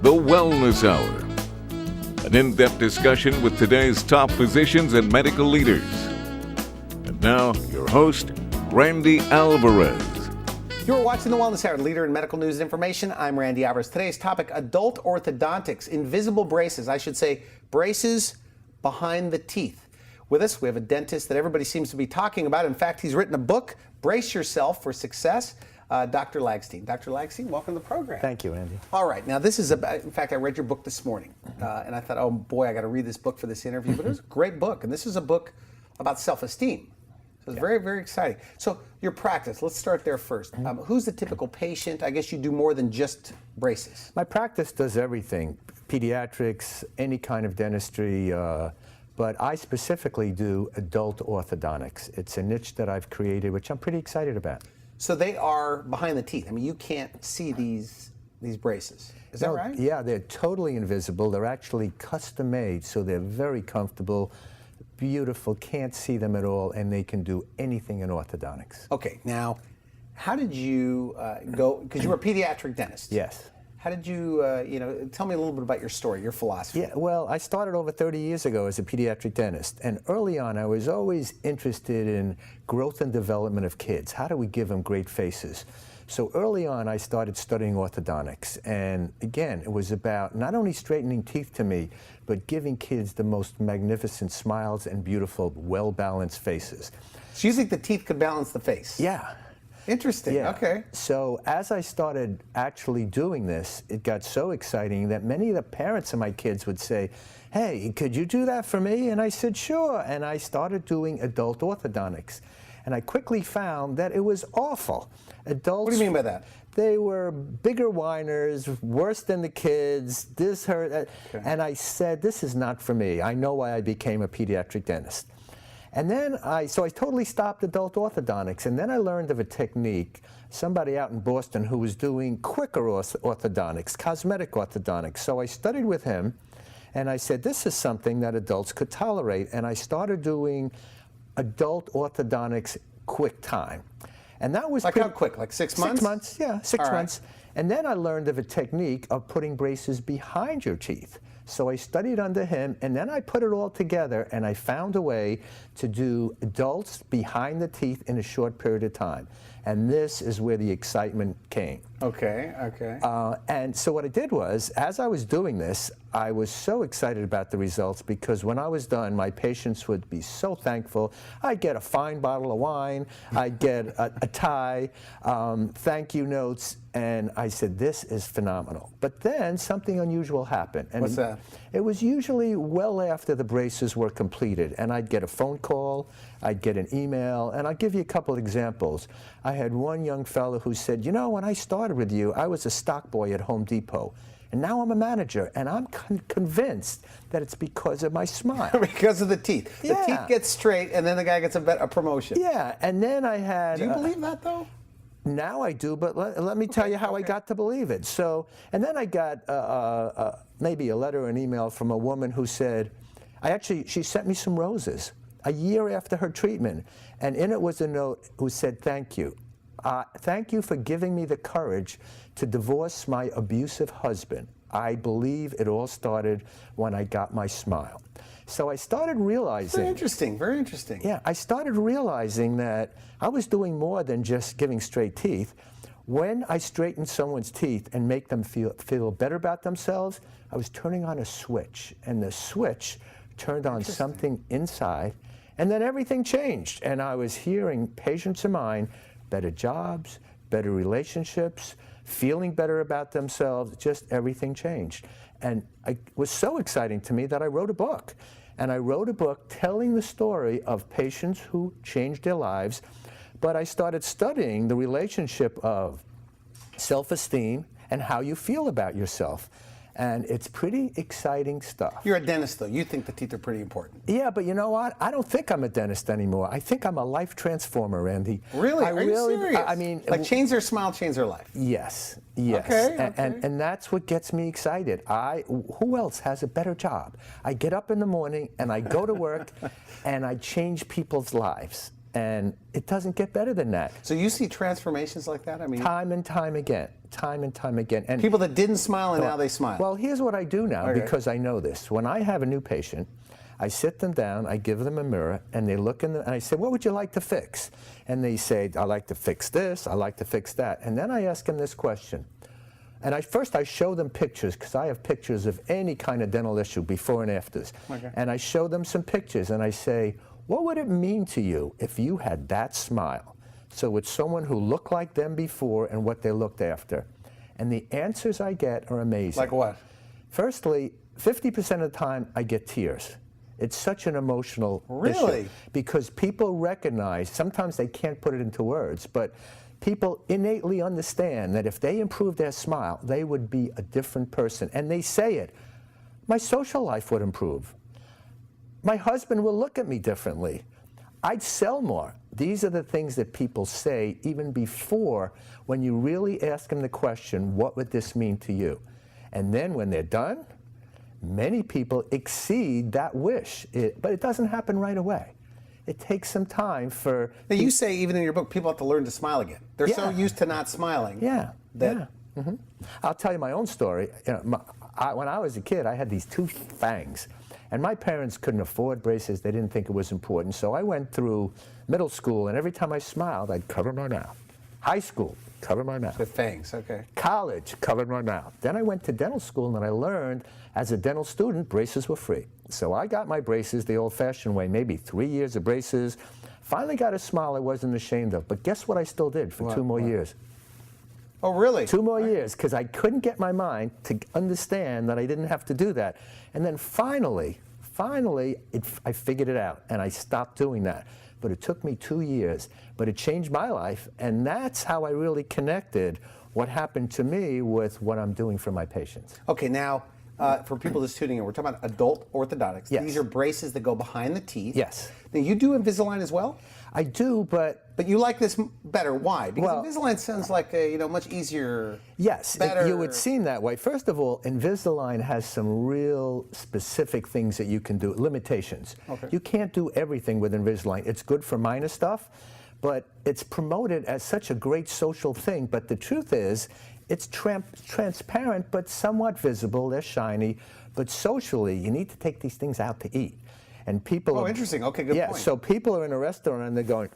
The Wellness Hour. An in-depth discussion with today's top physicians and medical leaders. And now, your host, Randy Alvarez. You're watching The Wellness Hour, leader in medical news and information. I'm Randy Alvarez. Today's topic, adult orthodontics, invisible braces. I should say braces behind the teeth. With us, we have a dentist that everybody seems to be talking about. In fact, he's written a book, Brace Yourself for Success. Dr. Lagstein. Dr. Lagstein, welcome to the program. Thank you, Andy. All right, now this is about, in fact, I read your book this morning, and I thought, oh boy, I got to read this book for this interview, but it was a great book, and this is a book about self-esteem. So it's very, very exciting. So your practice, let's start there first. Who's the typical patient? I guess you do more than just braces. My practice does everything, pediatrics, any kind of dentistry, but I specifically do adult orthodontics. It's a niche that I've created, which I'm pretty excited about. So they are behind the teeth. I mean, you can't see these braces. Is that right? Yeah, they're totally invisible. They're actually custom made, so they're very comfortable, beautiful, can't see them at all, and they can do anything in orthodontics. Okay, now, how did you go, because you were a pediatric dentist. Yes. How did you, tell me a little bit about your story, your philosophy. Yeah, well, I started over 30 years ago as a pediatric dentist, and early on I was always interested in growth and development of kids. How do we give them great faces? So early on I started studying orthodontics, and again, it was about not only straightening teeth to me, but giving kids the most magnificent smiles and beautiful, well-balanced faces. So you think the teeth could balance the face? Yeah. Interesting, Yeah. Okay. So as I started actually doing this, it got so exciting that many of the parents of my kids would say, hey, could you do that for me? And I said, sure. And I started doing adult orthodontics. And I quickly found that it was awful. Adults, what do you mean by that? They were bigger whiners, worse than the kids, this hurt. Okay. And I said, this is not for me. I know why I became a pediatric dentist. And then I totally stopped adult orthodontics, and then I learned of a technique, somebody out in Boston who was doing quicker orthodontics, cosmetic orthodontics. So I studied with him, and I said, this is something that adults could tolerate, and I started doing adult orthodontics quick time. And that was like how quick, like 6 months? 6 months, yeah, 6 All months. Right. And then I learned of a technique of putting braces behind your teeth. So I studied under him, and then I put it all together, and I found a way to do adults behind the teeth in a short period of time. And this is where the excitement came. Okay, okay. And so what I did was, as I was doing this, I was so excited about the results because when I was done, my patients would be so thankful. I'd get a fine bottle of wine, I'd get a tie, thank you notes, and I said, this is phenomenal. But then something unusual happened. And what's that? It was usually well after the braces were completed, and I'd get a phone call, I'd get an email, and I'll give you a couple examples. I had one young fellow who said, you know, when I started with you, I was a stock boy at Home Depot. And now I'm a manager, and I'm convinced that it's because of my smile. Because of the teeth. Yeah. The teeth get straight, and then the guy gets a promotion. Yeah, and then I had... Do you believe that, though? Now I do, but let me tell you how I got to believe it. So, and then I got maybe a letter or an email from a woman who said, she sent me some roses a year after her treatment, and in it was a note who said, thank you. Thank you for giving me the courage to divorce my abusive husband. I believe it all started when I got my smile. So I started realizing... Very interesting, very interesting. Yeah, I started realizing that I was doing more than just giving straight teeth. When I straightened someone's teeth and make them feel better about themselves, I was turning on a switch, and the switch turned on something inside, and then everything changed. And I was hearing patients of mine, better jobs, better relationships, feeling better about themselves, just everything changed. And it was so exciting to me that I wrote a book. And I wrote a book telling the story of patients who changed their lives, but I started studying the relationship of self-esteem and how you feel about yourself. And it's pretty exciting stuff. You're a dentist, though. You think the teeth are pretty important. Yeah, but you know what? I don't think I'm a dentist anymore. I think I'm a life transformer, Randy. Really? Are you serious? I mean, like change their smile, change their life. Yes, yes. Okay, and that's what gets me excited. Who else has a better job? I get up in the morning and I go to work and I change people's lives. And it doesn't get better than that. So you see transformations like that? I mean, Time and time again. And people that didn't smile and now they smile. Well, here's what I do now because I know this. When I have a new patient, I sit them down, I give them a mirror, and they look in and I say, what would you like to fix? And they say, I like to fix this, I like to fix that. And then I ask them this question. And first I show them pictures, because I have pictures of any kind of dental issue, before and afters. And I show them some pictures, and I say, what would it mean to you if you had that smile? So it's someone who looked like them before and what they looked after. And the answers I get are amazing. Like what? Firstly, 50% of the time I get tears. It's such an emotional issue. Because people recognize, sometimes they can't put it into words, but people innately understand that if they improve their smile, they would be a different person. And they say it. My social life would improve. My husband will look at me differently. I'd sell more. These are the things that people say even before, when you really ask them the question, what would this mean to you? And then when they're done, many people exceed that wish, but it doesn't happen right away. It takes some time for... Now you say even in your book, people have to learn to smile again. They're so used to not smiling. I'll tell you my own story. When I was a kid, I had these 2 fangs. And my parents couldn't afford braces. They didn't think it was important. So I went through middle school, and every time I smiled, I'd cover my mouth. High school, cover my mouth. With fangs, okay. College, covered my mouth. Then I went to dental school, and I learned, as a dental student, braces were free. So I got my braces the old-fashioned way, maybe 3 years of braces. Finally got a smile I wasn't ashamed of. But guess what I still did for 2 more years? Oh, really? 2 more years, because I couldn't get my mind to understand that I didn't have to do that. And then finally, I figured it out, and I stopped doing that. But it took me 2 years, but it changed my life, and that's how I really connected what happened to me with what I'm doing for my patients. Okay, now, for people just tuning in, we're talking about adult orthodontics. Yes. These are braces that go behind the teeth. Yes. Now, you do Invisalign as well? I do, but you like this better. Why? Because Invisalign sounds like a much easier. Yes, better. You would seem that way. First of all, Invisalign has some real specific things that you can do, limitations. Okay. You can't do everything with Invisalign. It's good for minor stuff, but it's promoted as such a great social thing. But the truth is, it's transparent but somewhat visible. They're shiny, but socially, you need to take these things out to eat. And people Oh, interesting. Okay, good point. So people are in a restaurant and they're going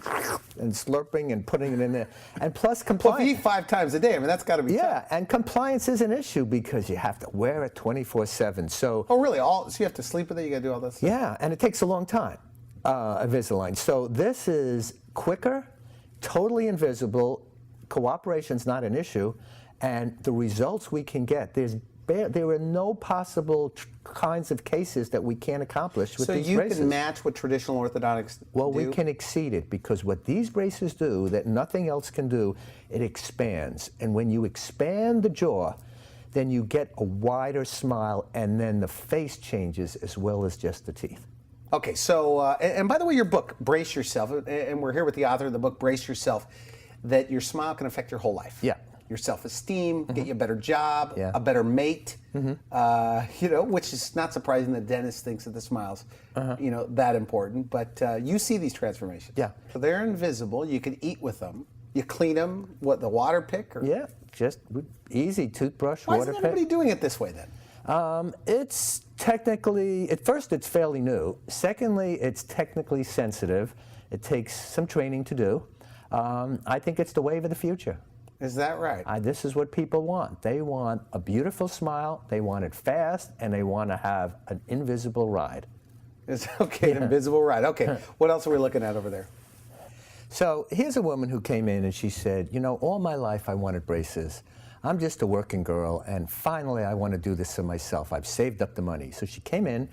and slurping and putting it in there. And plus compliance. Well, if you eat 5 times a day, I mean, that's got to be tough. And compliance is an issue because you have to wear it 24/7. So Oh, really? So you have to sleep with it? You got to do all this stuff? yeah, and it takes a long time, Invisalign. So this is quicker, totally invisible, cooperation's not an issue, and the results we can get, there are no possible kinds of cases that we can't accomplish with these braces. So you can match what traditional orthodontics do? Well, we can exceed it because what these braces do that nothing else can do, it expands. And when you expand the jaw, then you get a wider smile and then the face changes as well as just the teeth. Okay, so, and by the way, your book, Brace Yourself, and we're here with the author of the book, Brace Yourself, that your smile can affect your whole life. Yeah. Your self-esteem, get you a better job, Yeah. a better mate, which is not surprising that dentist thinks that the smile's, that important. But you see these transformations. Yeah. So they're invisible. You can eat with them. You clean them, the water pick? Or? Yeah, just easy toothbrush, Why water isn't pick. everybody doing it this way then? It's technically, at first it's fairly new. Secondly, it's technically sensitive. It takes some training to do. I think it's the wave of the future. Is that right? This is what people want. They want a beautiful smile, they want it fast, and they want to have an invisible ride. It's okay, an invisible ride. Okay, what else are we looking at over there? So here's a woman who came in and she said, all my life I wanted braces. I'm just a working girl, and finally I want to do this for myself. I've saved up the money. So she came in,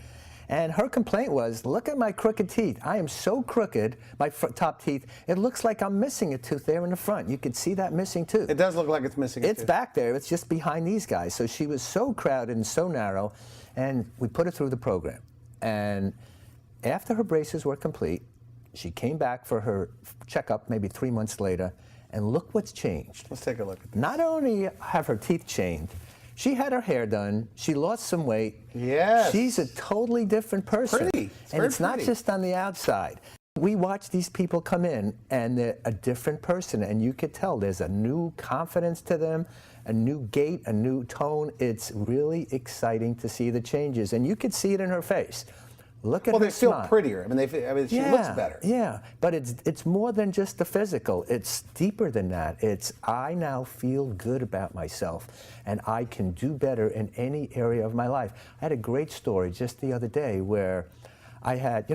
and her complaint was, look at my crooked teeth. I am so crooked, my top teeth, it looks like I'm missing a tooth there in the front. You can see that missing tooth. It does look like it's missing a tooth. It's back there. It's just behind these guys. So she was so crowded and so narrow, and we put her through the program. And after her braces were complete, she came back for her checkup maybe 3 months later, and look what's changed. Let's take a look at this. Not only have her teeth changed, she had her hair done, she lost some weight. Yes. She's a totally different person. Pretty. And it's not just on the outside. We watch these people come in and they're a different person, and you could tell there's a new confidence to them, a new gait, a new tone. It's really exciting to see the changes, and you could see it in her face. Look at her they feel smile. prettier. I mean, she looks better. Yeah, but it's more than just the physical. It's deeper than that. It's I now feel good about myself, and I can do better in any area of my life. I had a great story just the other day where I had,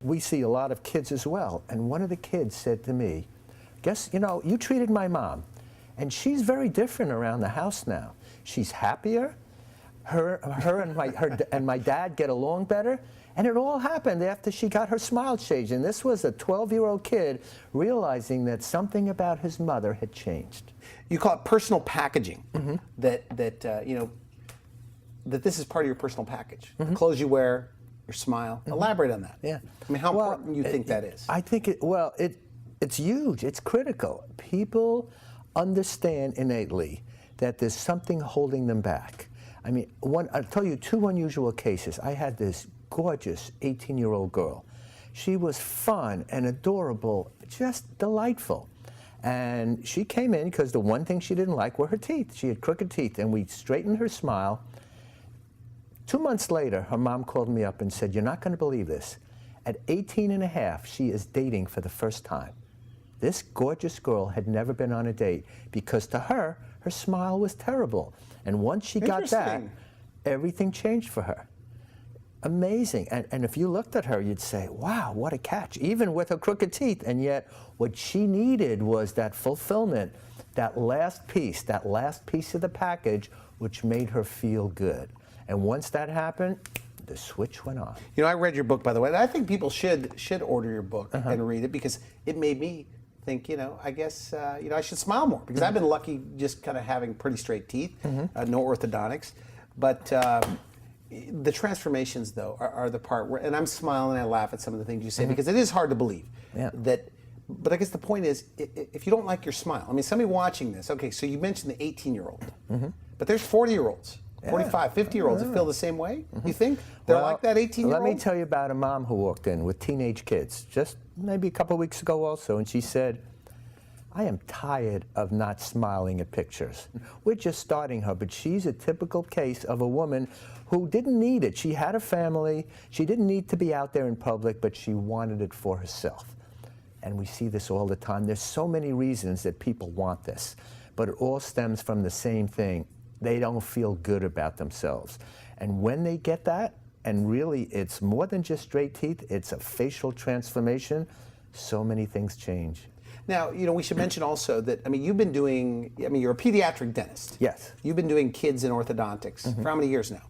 we see a lot of kids as well, and one of the kids said to me, you treated my mom, and she's very different around the house now. She's happier. Her and my dad get along better. And it all happened after she got her smile changed. And this was a 12-year-old kid realizing that something about his mother had changed. You call it personal packaging. That this is part of your personal package. The clothes you wear, your smile. Elaborate on that. Yeah. I mean, how important you think that is? I think it's huge. It's critical. People understand innately that there's something holding them back. I mean, I'll tell you two unusual cases. I had this gorgeous 18-year-old girl. She was fun and adorable, just delightful. And she came in because the one thing she didn't like were her teeth. She had crooked teeth, and we straightened her smile. 2 months later, her mom called me up and said, "You're not going to believe this. At 18 and a half, she is dating for the first time." This gorgeous girl had never been on a date because to her, her smile was terrible. And once she got that, everything changed for her. Amazing. And if you looked at her, you'd say, wow, what a catch, even with her crooked teeth. And yet what she needed was that fulfillment, that last piece of the package, which made her feel good. And once that happened, the switch went on. I read your book, by the way. And I think people should order your book and read it because it made me think, I guess, I should smile more because I've been lucky just kind of having pretty straight teeth, no orthodontics. But the transformations, though, are the part where, and I'm smiling and I laugh at some of the things you say because it is hard to believe that. But I guess the point is, if you don't like your smile, I mean, somebody watching this, okay, so you mentioned the 18-year-old, but there's 40-year-olds, 45, 50-year-olds that feel the same way, you think? They're like that 18-year-old? Let me tell you about a mom who walked in with teenage kids just maybe a couple of weeks ago also, and she said, "I am tired of not smiling at pictures." We're just starting her, but she's a typical case of a woman who didn't need it. She had a family. She didn't need to be out there in public, but she wanted it for herself. And we see this all the time. There's so many reasons that people want this, but it all stems from the same thing. They don't feel good about themselves. And when they get that, and really it's more than just straight teeth, it's a facial transformation, so many things change. Now, we should mention also that, you've been doing, you're a pediatric dentist. Yes. You've been doing kids in orthodontics for how many years now?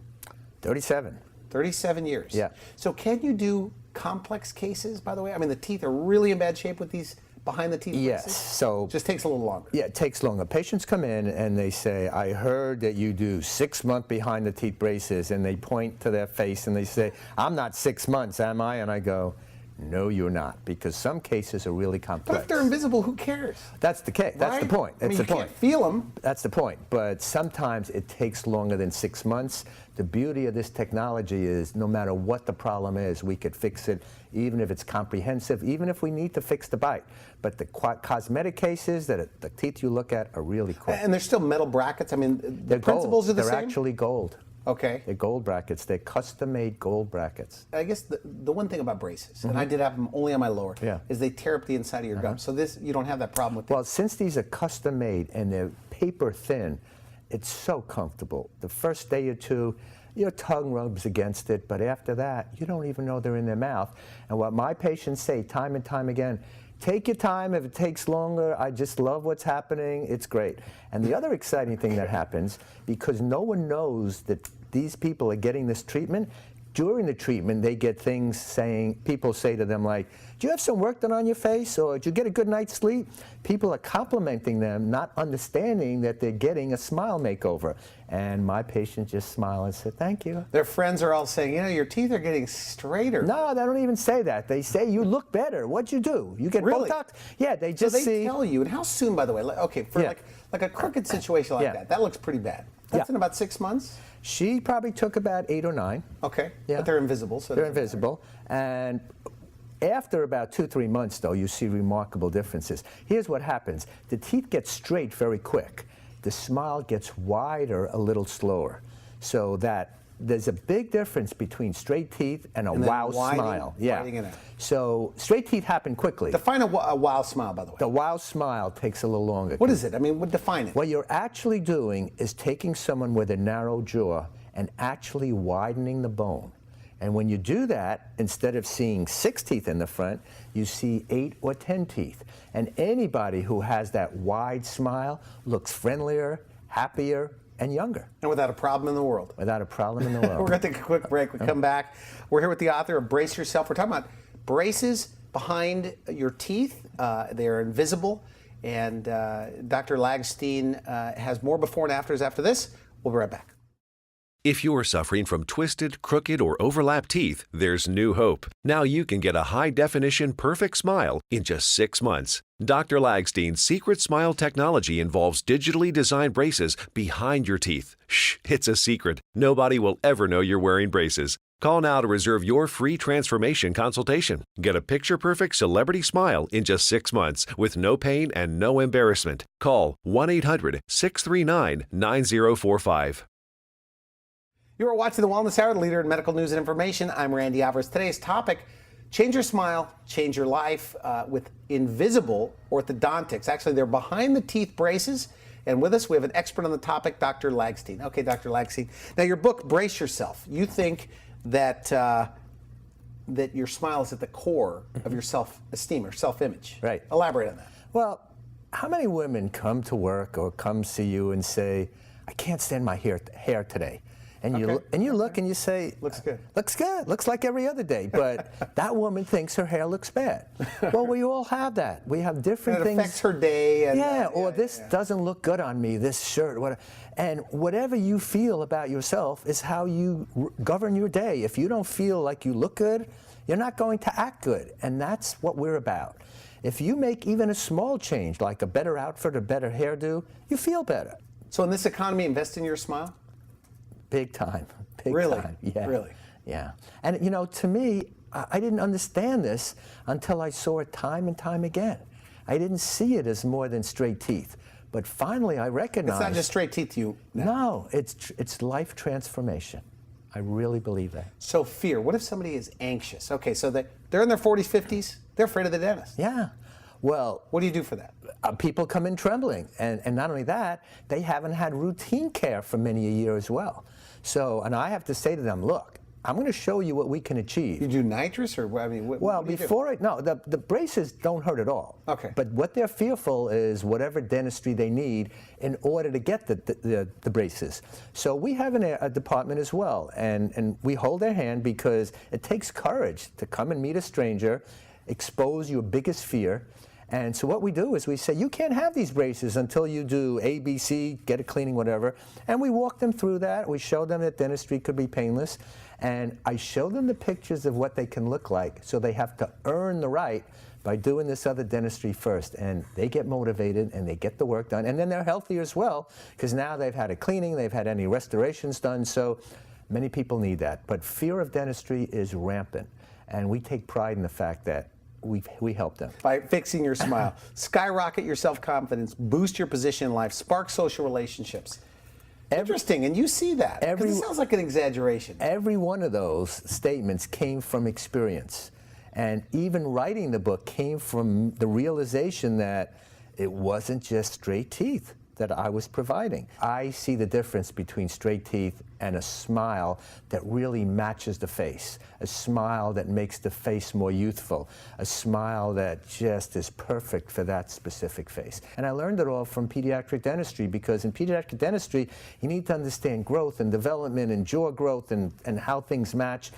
37. 37 years. Yeah. So can you do complex cases, by the way? The teeth are really in bad shape with these behind the teeth braces? Yes. So just takes a little longer. Yeah, it takes longer. Patients come in and they say, "I heard that you do 6 month behind the teeth braces," and they point to their face and they say, "I'm not 6 months, am I?" And I go, "No, you're not," because some cases are really complex. But if they're invisible, who cares? That's the case. That's the point. That's the point. You can't feel them. That's the point. But sometimes it takes longer than 6 months. The beauty of this technology is no matter what the problem is, we could fix it, even if it's comprehensive, even if we need to fix the bite. But the cosmetic cases, the teeth you look at are really quick. And they're still metal brackets? The principles are the same? They're actually gold. Okay. They're gold brackets. They're custom-made gold brackets. I guess the one thing about braces, and I did have them only on my lower, is they tear up the inside of your gum. So you don't have that problem with Well, since these are custom-made and they're paper thin, it's so comfortable. The first day or two, your tongue rubs against it, but after that, you don't even know they're in their mouth. And what my patients say time and time again, take your time. If it takes longer, I just love what's happening. It's great. And the other exciting thing that happens, because no one knows that these people are getting this treatment, during the treatment, they get things saying, people say to them like, "Do you have some work done on your face?" or "Did you get a good night's sleep?" People are complimenting them, not understanding that they're getting a smile makeover. And my patients just smile and say, "Thank you." Their friends are all saying, your teeth are getting straighter. No, they don't even say that. They say, "You look better. What'd you do? You get Really? Botox?" Yeah, they just so they tell you. And how soon, by the way? Okay, for like a crooked situation like that looks pretty bad. That's in about 6 months? She probably took about 8 or 9. Okay, Yeah. but they're invisible. So they're invisible. And After about 2-3 months, though, you see remarkable differences. Here's what happens. The teeth get straight very quick. The smile gets wider a little slower. So that there's a big difference between straight teeth and a wow smile. Yeah. So straight teeth happen quickly. Define a wow smile, by the way. The wow smile takes a little longer. What is it? I mean, define it. What you're actually doing is taking someone with a narrow jaw and actually widening the bone. And when you do that, instead of seeing 6 teeth in the front, you see 8 or 10 teeth. And anybody who has that wide smile looks friendlier, happier, and younger. And without a problem in the world. Without a problem in the world. We're going to take a quick break. We come back. We're here with the author of Brace Yourself. We're talking about braces behind your teeth. They're invisible. And Dr. Lagstein has more before and afters after this. We'll be right back. If you're suffering from twisted, crooked, or overlapped teeth, there's new hope. Now you can get a high-definition perfect smile in just 6 months. Dr. Lagstein's secret smile technology involves digitally designed braces behind your teeth. Shh, it's a secret. Nobody will ever know you're wearing braces. Call now to reserve your free transformation consultation. Get a picture-perfect celebrity smile in just 6 months with no pain and no embarrassment. Call 1-800-639-9045. You are watching the Wellness Hour, the leader in medical news and information. I'm Randy Alvarez. Today's topic, change your smile, change your life with Invisible Orthodontics. Actually, they're behind the teeth braces. And with us, we have an expert on the topic, Dr. Lagstein. Okay, Dr. Lagstein. Now, your book, Brace Yourself, you think that that your smile is at the core of your self-esteem or self-image. Right. Elaborate on that. Well, how many women come to work or come see you and say, I can't stand my hair today? And you look and you say, looks good. Looks good. Looks like every other day. But that woman thinks her hair looks bad. Well, we all have that. We have different and it things. affects her day. And, this doesn't look good on me, this shirt. And whatever you feel about yourself is how you govern your day. If you don't feel like you look good, you're not going to act good. And that's what we're about. If you make even a small change, like a better outfit or better hairdo, you feel better. So in this economy, invest in your smile? Big time. Big really? time. Yeah. Really? Yeah. And, you know, to me, I didn't understand this until I saw it time and time again. I didn't see it as more than straight teeth. But finally, I recognized... It's not just straight teeth, No, it's life transformation. I really believe that. So fear. What if somebody is anxious? Okay, so they're in their 40s, 50s. They're afraid of the dentist. Yeah. Well... What do you do for that? People come in trembling. And not only that, they haven't had routine care for many a year as well. So, and I have to say to them, look, I'm going to show you what we can achieve. You do nitrous or, I mean, what do you do? No, the braces don't hurt at all. Okay. But what they're fearful is whatever dentistry they need in order to get the braces. So we have a department as well, and we hold their hand because it takes courage to come and meet a stranger, expose your biggest fear. And so what we do is we say, you can't have these braces until you do A, B, C, get a cleaning, whatever. And we walk them through that. We show them that dentistry could be painless. And I show them the pictures of what they can look like, so they have to earn the right by doing this other dentistry first. And they get motivated and they get the work done. And then they're healthier as well, because now they've had a cleaning, they've had any restorations done. So many people need that. But fear of dentistry is rampant. And we take pride in the fact that we help them. By fixing your smile, skyrocket your self-confidence, boost your position in life, spark social relationships. Interesting, and you see that. It sounds like an exaggeration. Every one of those statements came from experience. And even writing the book came from the realization that it wasn't just straight teeth that I was providing. I see the difference between straight teeth and a smile that really matches the face, a smile that makes the face more youthful, a smile that just is perfect for that specific face. And I learned it all from pediatric dentistry, because in pediatric dentistry, you need to understand growth and development and jaw growth and how things match,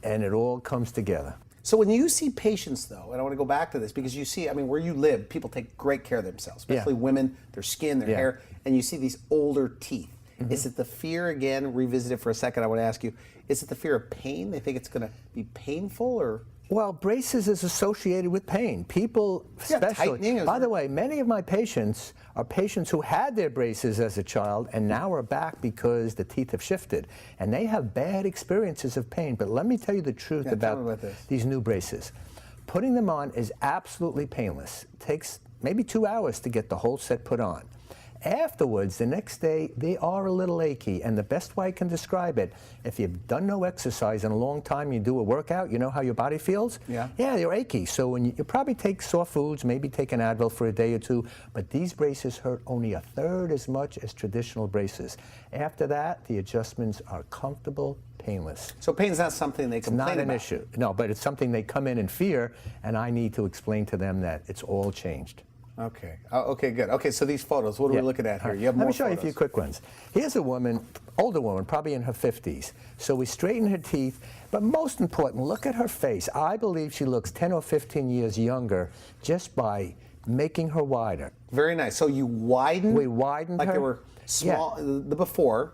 and it all comes together. So when you see patients, though, and I want to go back to this, because you see, I mean, where you live, people take great care of themselves, especially women, their skin, their hair, and you see these older teeth. Mm-hmm. Is it the fear, again, revisit it for a second, I want to ask you, is it the fear of pain? They think it's going to be painful, or? Well, braces is associated with pain. People, especially, by the way, many of my patients are patients who had their braces as a child and now are back because the teeth have shifted. And they have bad experiences of pain. But let me tell you the truth about these new braces. putting them on is absolutely painless. It takes maybe 2 hours to get the whole set put on. Afterwards, the next day, they are a little achy, and the best way I can describe it, if you've done no exercise in a long time, you do a workout, you know how your body feels? Yeah. Yeah, you're achy. So when you probably take soft foods, maybe take an Advil for a day or two, but these braces hurt only 1/3 as much as traditional braces. After that, the adjustments are comfortable, painless. So pain's not something they complain about? Not an issue. No, but it's something they come in fear, and I need to explain to them that it's all changed. Okay. Okay, good. Okay, so these photos, what are we looking at here? You have more Let me show you a photos. few quick ones. Here's a woman, older woman, probably in her 50s. So we straighten her teeth, but most important, look at her face. I believe she looks 10 or 15 years younger just by making her wider. Very nice. So you widened? We widened like her. they were small, the before,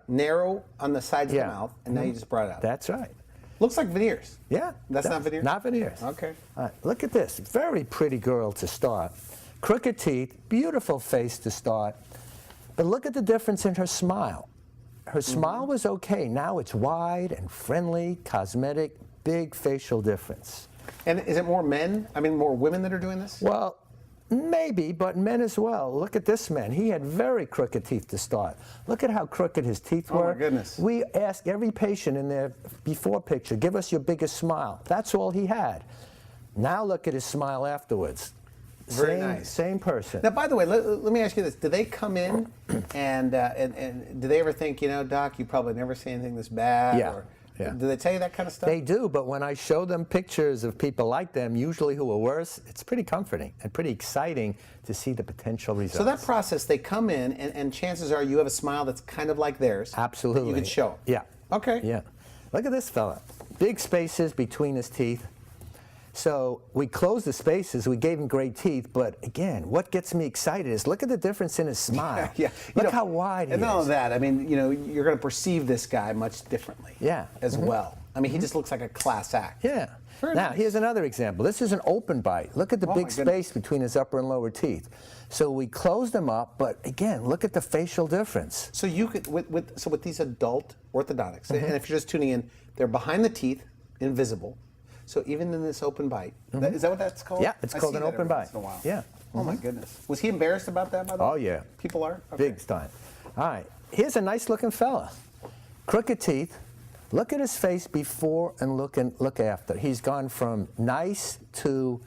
narrow on the sides of the mouth, and now you just brought it out. That's right. Looks like veneers. Yeah. That's not veneers? Not veneers. Okay. All right, look at this. Very pretty girl to start. Crooked teeth, beautiful face to start. But look at the difference in her smile. Her smile was okay. Now it's wide and friendly, cosmetic, big facial difference. And is it more men? I mean, more women that are doing this? Well, maybe, but men as well. Look at this man. He had very crooked teeth to start. Look at how crooked his teeth were. Oh, my goodness. We ask every patient in their before picture, give us your biggest smile. That's all he had. Now look at his smile afterwards. Very nice. Same person. Now, by the way, let me ask you this. Do they come in and do they ever think, you know, Doc, you probably never see anything this bad? Yeah. Or, Yeah. Do they tell you that kind of stuff? They do, but when I show them pictures of people like them, usually who are worse, it's pretty comforting and pretty exciting to see the potential results. So that process, they come in, and chances are you have a smile that's kind of like theirs. Absolutely. That you can show. Yeah. Okay. Yeah. Look at this fella. Big spaces between his teeth. So we closed the spaces, we gave him great teeth, but again, what gets me excited is look at the difference in his smile. Yeah. Look how wide he is. And not only that, I mean, you know, you're going to perceive this guy much differently. Yeah. As well. I mean, he just looks like a class act. Yeah. Very Now, nice. here's another example. This is an open bite. Look at the Oh, big my space goodness. between his upper and lower teeth. So we closed them up, but again, look at the facial difference. So you could, with these adult orthodontics, and if you're just tuning in, they're behind the teeth, invisible. So even in this open bite, is that what that's called? Yeah, it's I called see an that open every bite. once in a while. Yeah. Oh my goodness. Was he embarrassed about that, by the way? Oh, yeah. People are? Okay. Big time. All right, here's a nice looking fella. Crooked teeth. Look at his face before and look after. He's gone from nice to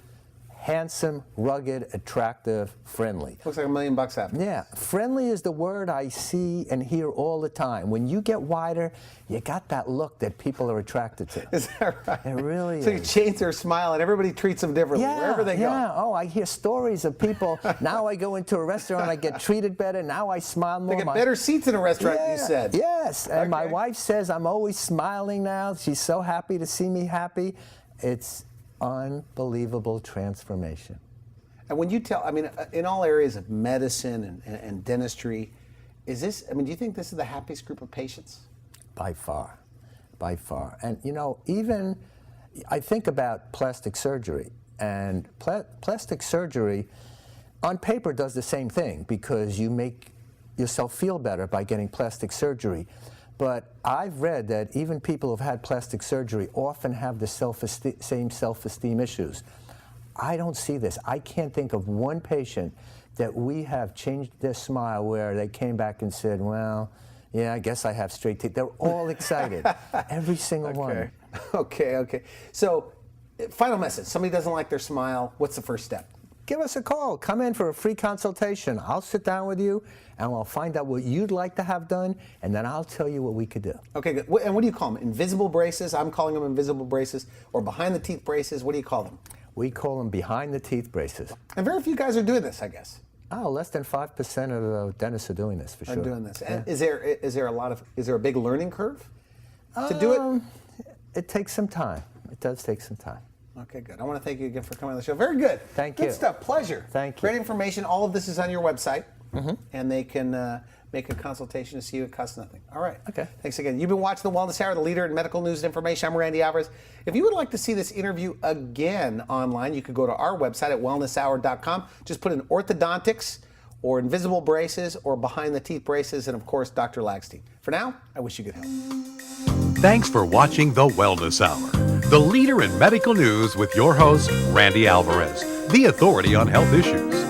handsome, rugged, attractive, friendly. Looks like $1 million after. Yeah, friendly is the word I see and hear all the time. When you get wider, you got that look that people are attracted to. Is that right? It really So you is. change their smile and everybody treats them differently wherever they Yeah. go. Oh, I hear stories of people. Now I go into a restaurant, I get treated better. Now I smile more. They get better seats in a restaurant, you said. Yes, and my Okay. wife says I'm always smiling now. She's so happy to see me happy. It's unbelievable transformation. And when you tell, I mean, in all areas of medicine and dentistry, is this, I mean, do you think this is the happiest group of patients? By far, by far. And you know, even I think about plastic surgery, and plastic surgery on paper does the same thing because you make yourself feel better by getting plastic surgery. But I've read that even people who've had plastic surgery often have the same self-esteem issues. I don't see this. I can't think of one patient that we have changed their smile where they came back and said, well, yeah, I guess I have straight teeth. They're all excited, every single one. Okay. So, final message. Somebody doesn't like their smile. What's the first step? Give us a call. Come in for a free consultation. I'll sit down with you and I'll find out what you'd like to have done, and then I'll tell you what we could do. Okay, good. And what do you call them? Invisible braces? I'm calling them invisible braces. Or behind the teeth braces? What do you call them? We call them behind the teeth braces. And very few guys are doing this, I guess. Oh, less than 5% of dentists are doing this for sure. Are doing this. And Yeah. is there a big learning curve to do it? It takes some time. It does take some time. Okay, good. I want to thank you again for coming on the show. Very good. Thank good you. stuff. Pleasure. Thank you. Great information. All of this is on your website, and they can make a consultation to see you. It costs nothing. All right. Okay. Thanks again. You've been watching The Wellness Hour, the leader in medical news and information. I'm Randy Alvarez. If you would like to see this interview again online, you could go to our website at wellnesshour.com. Just put in orthodontics or invisible braces or behind the teeth braces, and of course, Dr. Lagstein. For now, I wish you good health. Thanks for watching The Wellness Hour. the leader in medical news with your host, Randy Alvarez, the authority on health issues.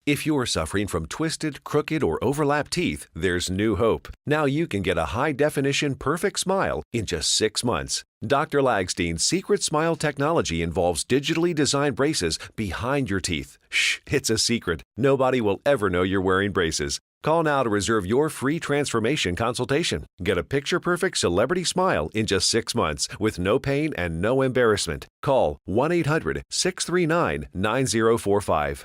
If you're suffering from twisted, crooked, or overlapped teeth, there's new hope. Now you can get a high-definition perfect smile in just 6 months. Dr. Lagstein's secret smile technology involves digitally designed braces behind your teeth. Shh, it's a secret. Nobody will ever know you're wearing braces. Call now to reserve your free transformation consultation. Get a picture-perfect celebrity smile in just 6 months with no pain and no embarrassment. Call 1-800-639-9045.